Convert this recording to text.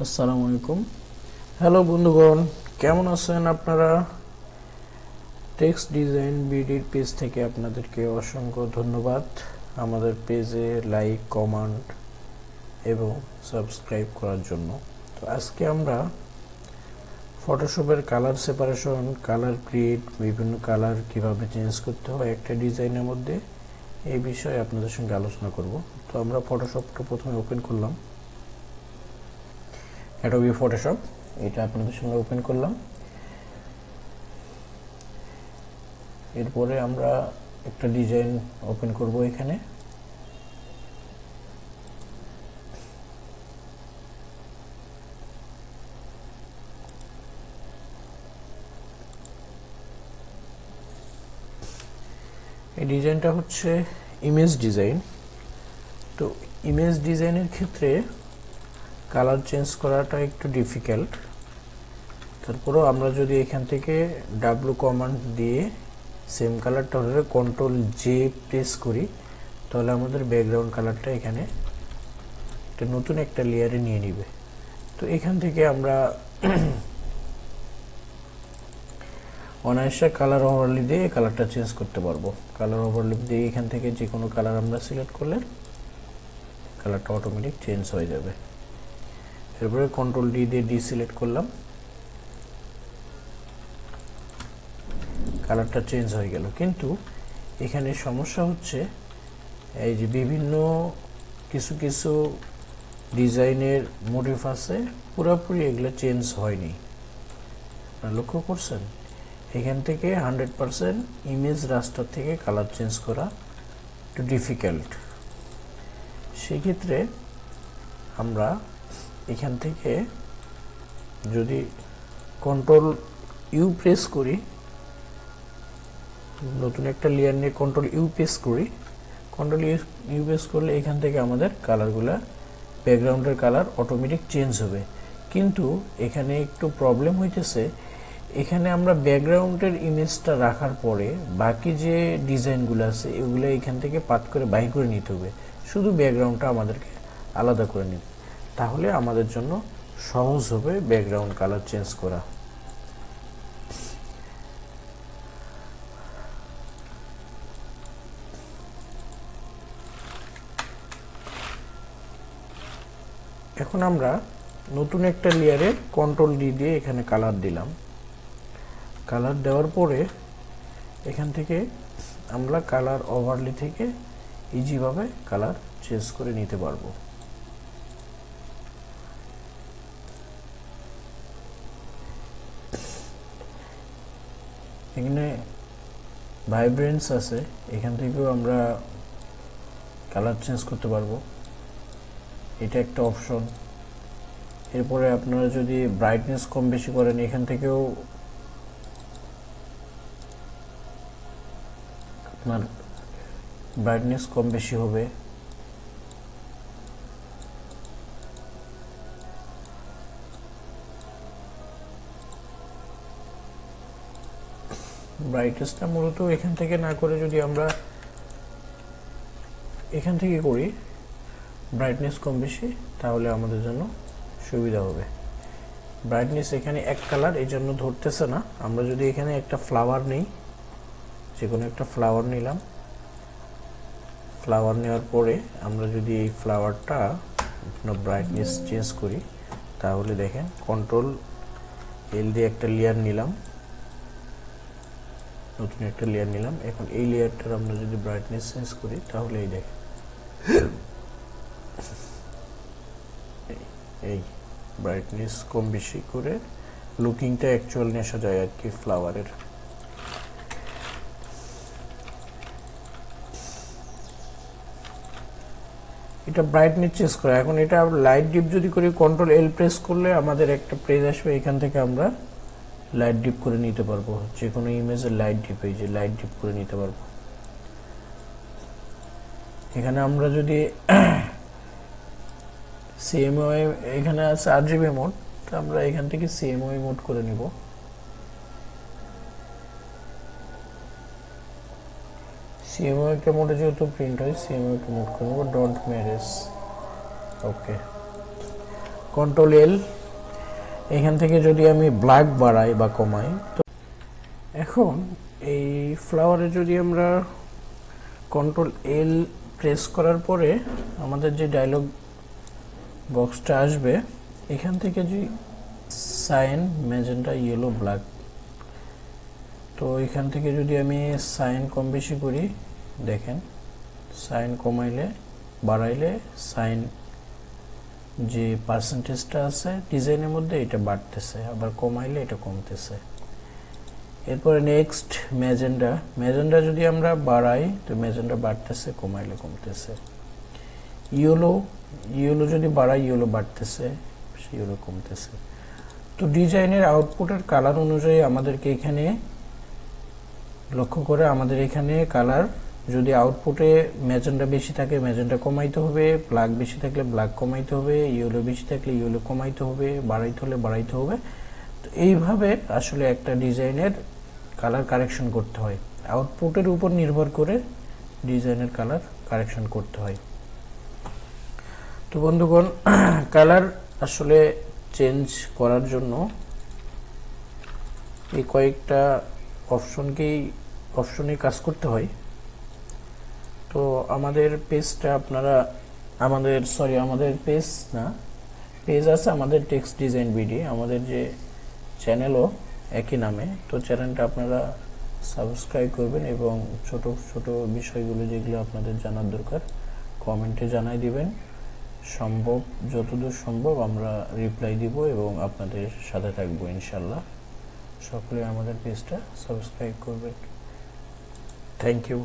আসসালামু আলাইকুম। হ্যালো বন্ধুগণ, কেমন আছেন আপনারা? টেক্সট ডিজাইন বিডির পেজ থেকে আপনাদেরকে অসংখ্য ধন্যবাদ আমাদের পেজে লাইক, কমেন্ট এবং সাবস্ক্রাইব করার জন্য। তো আজকে আমরা ফটোশপের কালার সেপারেশন, কালার গ্রেড, বিভিন্ন কালার কিভাবে চেঞ্জ করতে হয় একটা ডিজাইনের মধ্যে, এই বিষয়ে আপনাদের সঙ্গে আলোচনা করব। তো আমরা ফটোশপটা প্রথমে ওপেন করলাম, অ্যাডোবি ফটোশপ, এটা আপনাদের সঙ্গে ওপেন করলাম। এরপরে আমরা একটা ডিজাইন ওপেন করব এখানে। এই ডিজাইনটা হচ্ছে ইমেজ ডিজাইন। তো ইমেজ ডিজাইনের ক্ষেত্রে কালার চেঞ্জ করাটা একটু ডিফিকাল্ট। তারপরেও আমরা যদি এখান থেকে ডাব্লু কমান্ড দিয়ে সেম কালারটা হলে কন্ট্রোল জে প্রেস করি, তাহলে আমাদের ব্যাকগ্রাউন্ড কালারটা এখানে একটা নতুন একটা লেয়ারে নিয়ে নিবে। তো এখান থেকে আমরা অনায়াসে কালার ওভারলে দিয়ে কালারটা চেঞ্জ করতে পারবো। কালার ওভারলে দিয়ে এখান থেকে যে কোনো কালার আমরা সিলেক্ট করলে কালারটা অটোমেটিক চেঞ্জ হয়ে যাবে। এরপরে কন্ট্রোল ডি দিয়ে ডিসিলেক্ট করলাম, কালারটা চেঞ্জ হয়ে গেল। কিন্তু এখানে সমস্যা হচ্ছে এই যে বিভিন্ন কিছু ডিজাইনের মোটিভ আছে, পুরোপুরি এগুলো চেঞ্জ হয়নি। আপনারা লক্ষ্য করছেন এখান থেকে 100% ইমেজ রাস্টার থেকে কালার চেঞ্জ করা একটু ডিফিকাল্ট। সেক্ষেত্রে আমরা এখান থেকে যদি কন্ট্রোল ইউ প্রেস করি, নতুন একটা লেয়ার নিয়ে কন্ট্রোল ইউ প্রেস করি, কন্ট্রোল ইউ প্রেস করলে এখান থেকে আমাদের কালারগুলা, ব্যাকগ্রাউন্ডের কালার অটোমেটিক চেঞ্জ হবে। কিন্তু এখানে একটু প্রবলেম হইতেছে, এখানে আমরা ব্যাকগ্রাউন্ডের ইমেজটা রাখার পরে বাকি যে ডিজাইনগুলো আছে এগুলো এখান থেকে পাত করে বাই করে নিতে হবে, শুধু ব্যাকগ্রাউন্ডটা আমাদেরকে আলাদা করে নিতে, তাহলে আমাদের জন্য সহজ হবে ব্যাকগ্রাউন্ড কালার চেঞ্জ করা। এখন আমরা নতুন একটা লেয়ারে কন্ট্রোল ডি দিয়ে এখানে কালার দিলাম। কালার দেওয়ার পরে এখান থেকে আমরা কালার ওভারলে থেকে ইজিভাবে কালার চেঞ্জ করে নিতে পারবো। এখানে ভাইব্রেন্স আছে, এখান থেকেও আমরা কালার চেঞ্জ করতে পারবো, এটা একটা অপশন। এরপরে আপনারা যদি ব্রাইটনেস কম বেশি করেন, এখান থেকেও আপনার ব্রাইটনেস কম বেশি হবে। ব্রাইটনেসটা মূলত এখান থেকে না করে যদি আমরা এখান থেকে করি ব্রাইটনেস কম বেশি, তাহলে আমাদের জন্য সুবিধা হবে। ব্রাইটনেস এখানে এক কালার, এই জন্য ধরতেছে না। আমরা যদি এখানে একটা ফ্লাওয়ার নেই, যে কোনো একটা ফ্লাওয়ার নিলাম, ফ্লাওয়ার নেওয়ার পরে আমরা যদি এই ফ্লাওয়ারটা ব্রাইটনেস চেঞ্জ করি, তাহলে দেখেন কন্ট্রোল এল দিয়ে একটা লেয়ার নিলাম, নতুন একটা লেয়ার নিলাম। এখন এই লেয়ারটার আমরা যদি ব্রাইটনেস চেঞ্জ করি, তাহলে এই দেখেন এই ব্রাইটনেস কম বেশি করে লুকিংটা অ্যাকচুয়াল নেশা যায় আর কি ফ্লাওয়ারের। এটা ব্রাইটনেস চেঞ্জ করা। এখন এটা লাইট ডিপ যদি করি, কন্ট্রোল এল প্রেস করলে আমাদের একটা পেজ আসবে, এখান থেকে আমরা লাইট ডিপ করে নিতে পারবো, যে কোনো ইমেজের লাইট ডিপ, এই যে লাইট ডিপ করে নিতে পারবো। এখানে আমরা যদি সিএমওআই, এখানে আছে আরজিবি মোড, তো আমরা এখান থেকে সিএমওআই মোড করে নিব। সিএমওআই কে মোডে যেহেতু প্রিন্ট হয়, সিএমওআই কে মোড করে নেব, ডন্ট ম্যারেজ। ওকে, কন্ট্রোল এল, এখান থেকে যদি আমি ব্ল্যাক বাড়াই বা কমাই, তো এখন এই ফ্লাওয়ারে যদি আমরা কন্ট্রোল এল প্রেস করার পরে আমাদের যে ডায়লগ বক্সটা আসবে, এখান থেকে যে সাইন ম্যাজেন্টা ইয়েলো ব্ল্যাক, তো এখান থেকে যদি আমি সাইন কম বেশি করি, দেখেন সাইন কমাইলে বাড়াইলে সাইন যে পার্সেন্টেজটা আছে ডিজাইনের মধ্যে এটা বাড়তেছে, আবার কমাইলে এটা কমতেছে। এরপরে নেক্সট ম্যাজেন্ডা যদি আমরা বাড়াই তো ম্যাজেন্ডা বাড়তেছে, কমাইলে কমতেছে। ইয়েলো যদি বাড়াই ইয়েলো বাড়তেছে, ইয়েলো কমতেছে। তো ডিজাইনের আউটপুটের কালার অনুযায়ী আমাদেরকে এখানে লক্ষ্য করে আমাদের এখানে কালার যদি আউটপুটে ম্যাজেন্ডা বেশি থাকে ম্যাজেন্ডা কমাইতে হবে, ব্ল্যাক বেশি থাকলে ব্ল্যাক কমাইতে হবে, ইয়েলো বেশি থাকলে ইয়েলো কমাইতে হবে, বাড়াইতে হলে বাড়াইতে হবে। তো এইভাবে আসলে একটা ডিজাইনের কালার কারেকশন করতে হয়, আউটপুটের উপর নির্ভর করে ডিজাইনের কালার কারেকশন করতে হয়। তো বন্ধুগণ, কালার আসলে চেঞ্জ করার জন্য এই কয়েকটা অপশনে কাজ করতে হয়। তো আমাদের পেজটা আপনারা আমাদের পেজ আছে আমাদের টেক্সট ডিজাইন বিডি, আমাদের যে চ্যানেলও একই নামে। তো চ্যানেলটা আপনারা সাবস্ক্রাইব করবেন এবং ছোট ছোট বিষয়গুলো যেগুলো আপনাদের জানার দরকার কমেন্টে জানাই দিবেন। যতদূর সম্ভব আমরা রিপ্লাই দিব এবং আপনাদের সাথে থাকবো ইনশাল্লাহ। সকলে আমাদের পেজটা সাবস্ক্রাইব করবেন। Thank you.